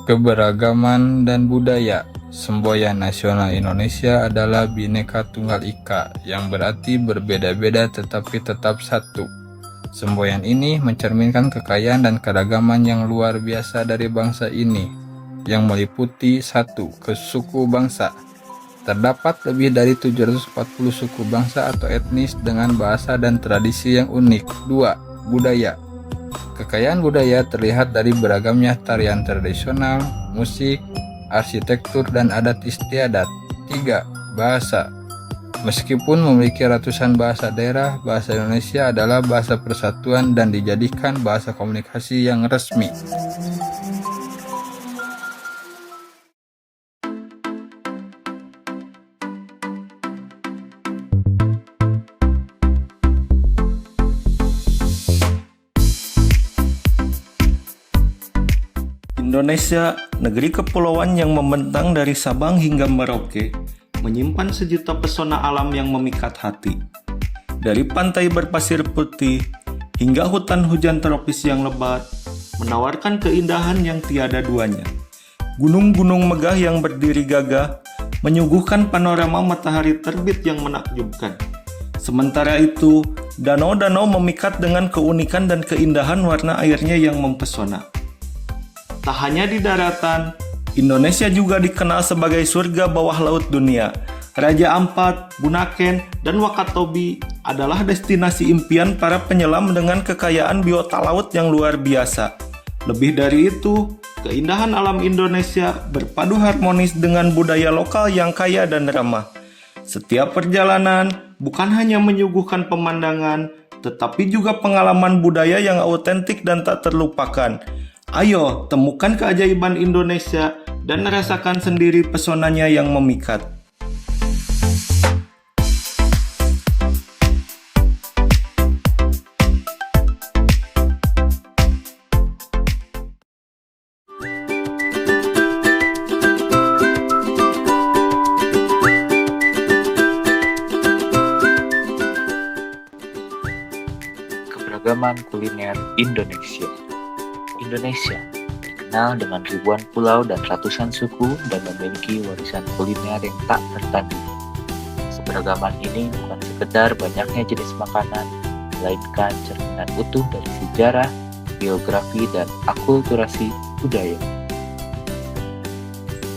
Keberagaman dan budaya. Semboyan nasional Indonesia adalah Bhinneka Tunggal Ika, yang berarti berbeda-beda tetapi tetap satu. Semboyan ini mencerminkan kekayaan dan keragaman yang luar biasa dari bangsa ini, yang meliputi 1. Suku bangsa. Terdapat lebih dari 740 suku bangsa atau etnis dengan bahasa dan tradisi yang unik. 2. Budaya. Kekayaan budaya terlihat dari beragamnya tarian tradisional, musik, arsitektur, dan adat istiadat. 3. Bahasa. Meskipun memiliki ratusan bahasa daerah, bahasa Indonesia adalah bahasa persatuan dan dijadikan bahasa komunikasi yang resmi. Indonesia, negeri kepulauan yang membentang dari Sabang hingga Merauke, menyimpan sejuta pesona alam yang memikat hati. Dari pantai berpasir putih hingga hutan hujan tropis yang lebat, menawarkan keindahan yang tiada duanya. Gunung-gunung megah yang berdiri gagah, menyuguhkan panorama matahari terbit yang menakjubkan. Sementara itu, danau-danau memikat dengan keunikan dan keindahan warna airnya yang mempesona. Tak hanya di daratan, Indonesia juga dikenal sebagai surga bawah laut dunia. Raja Ampat, Bunaken, dan Wakatobi adalah destinasi impian para penyelam dengan kekayaan biota laut yang luar biasa. Lebih dari itu, keindahan alam Indonesia berpadu harmonis dengan budaya lokal yang kaya dan ramah. Setiap perjalanan bukan hanya menyuguhkan pemandangan, tetapi juga pengalaman budaya yang autentik dan tak terlupakan. Ayo, temukan keajaiban Indonesia dan rasakan sendiri pesonanya yang memikat. Keberagaman kuliner Indonesia. Indonesia dikenal dengan ribuan pulau dan ratusan suku dan memiliki warisan kuliner yang tak tertanding. Keberagaman ini bukan sekedar banyaknya jenis makanan, melainkan cerminan utuh dari sejarah, geografi, dan akulturasi budaya.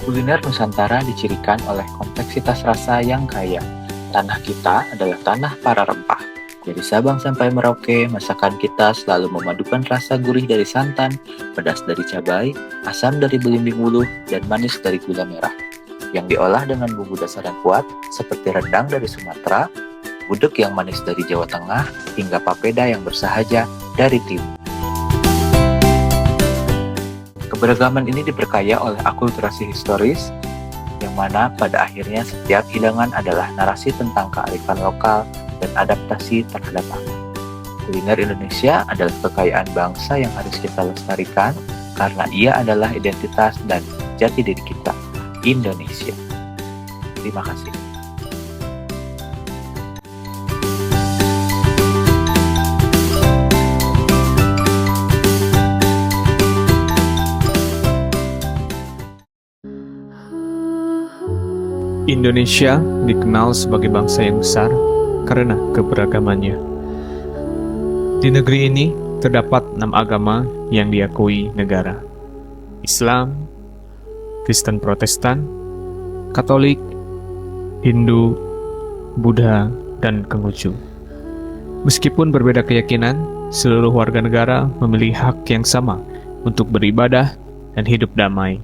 Kuliner Nusantara dicirikan oleh kompleksitas rasa yang kaya. Tanah kita adalah tanah para rempah. Dari Sabang sampai Merauke, masakan kita selalu memadukan rasa gurih dari santan, pedas dari cabai, asam dari belimbing wuluh, dan manis dari gula merah, yang diolah dengan bumbu dasar yang kuat, seperti rendang dari Sumatera, gudeg yang manis dari Jawa Tengah, hingga papeda yang bersahaja dari Timur. Keberagaman ini diperkaya oleh akulturasi historis, yang mana pada akhirnya setiap hidangan adalah narasi tentang kearifan lokal dan adaptasi terhadap alam. Kuliner Indonesia adalah kekayaan bangsa yang harus kita lestarikan karena ia adalah identitas dan jati diri kita, Indonesia. Terima kasih. Indonesia dikenal sebagai bangsa yang besar karena keberagamannya. Di negeri ini terdapat 6 agama yang diakui negara: Islam, Kristen Protestan, Katolik, Hindu, Buddha, dan Konghucu. Meskipun berbeda keyakinan, seluruh warga negara memiliki hak yang sama untuk beribadah dan hidup damai.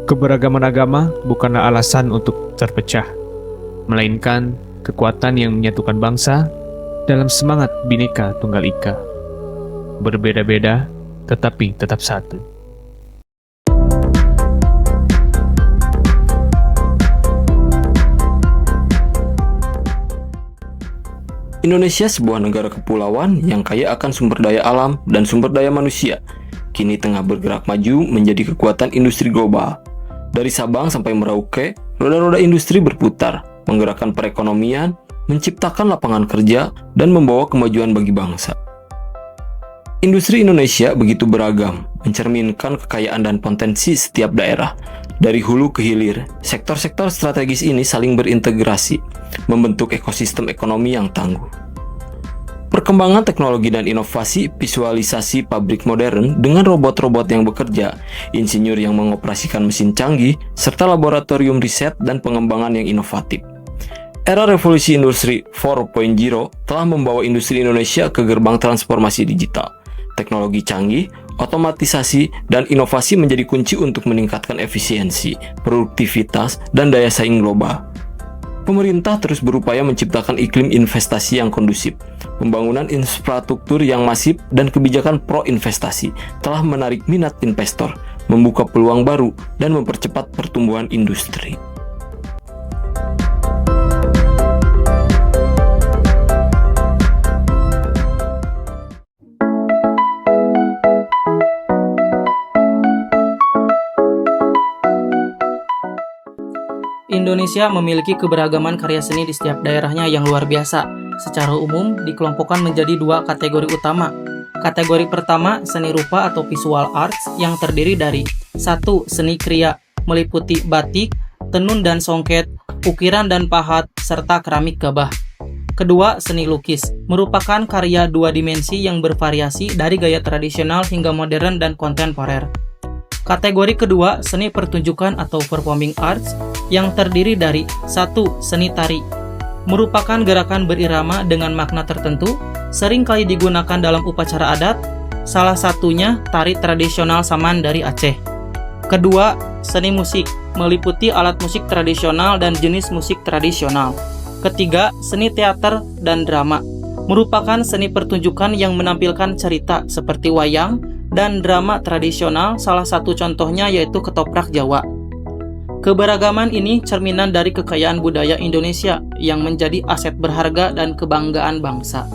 Keberagaman agama bukanlah alasan untuk terpecah, melainkan kekuatan yang menyatukan bangsa dalam semangat Bhinneka Tunggal Ika. Berbeda-beda, tetapi tetap satu. Indonesia sebuah negara kepulauan yang kaya akan sumber daya alam dan sumber daya manusia. Kini tengah bergerak maju menjadi kekuatan industri global. Dari Sabang sampai Merauke, roda-roda industri berputar, menggerakkan perekonomian, menciptakan lapangan kerja, dan membawa kemajuan bagi bangsa. Industri Indonesia begitu beragam, mencerminkan kekayaan dan potensi setiap daerah. Dari hulu ke hilir, sektor-sektor strategis ini saling berintegrasi, membentuk ekosistem ekonomi yang tangguh. Perkembangan teknologi dan inovasi, visualisasi pabrik modern dengan robot-robot yang bekerja, insinyur yang mengoperasikan mesin canggih, serta laboratorium riset dan pengembangan yang inovatif. Era revolusi industri 4.0 telah membawa industri Indonesia ke gerbang transformasi digital. Teknologi canggih, otomatisasi, dan inovasi menjadi kunci untuk meningkatkan efisiensi, produktivitas, dan daya saing global. Pemerintah terus berupaya menciptakan iklim investasi yang kondusif. Pembangunan infrastruktur yang masif dan kebijakan pro-investasi telah menarik minat investor, membuka peluang baru, dan mempercepat pertumbuhan industri. Indonesia memiliki keberagaman karya seni di setiap daerahnya yang luar biasa. Secara umum, dikelompokkan menjadi dua kategori utama. Kategori pertama, seni rupa atau visual arts yang terdiri dari 1. Seni kriya, meliputi batik, tenun dan songket, ukiran dan pahat, serta keramik gabah. Kedua, seni lukis, merupakan karya dua dimensi yang bervariasi dari gaya tradisional hingga modern dan kontemporer. Kategori kedua, seni pertunjukan atau performing arts yang terdiri dari 1. Seni tari, merupakan gerakan berirama dengan makna tertentu, sering kali digunakan dalam upacara adat, salah satunya tari tradisional Saman dari Aceh. Kedua, seni musik, meliputi alat musik tradisional dan jenis musik tradisional. Ketiga, seni teater dan drama, merupakan seni pertunjukan yang menampilkan cerita seperti wayang dan drama tradisional, salah satu contohnya yaitu ketoprak Jawa. Keberagaman ini cerminan dari kekayaan budaya Indonesia yang menjadi aset berharga dan kebanggaan bangsa.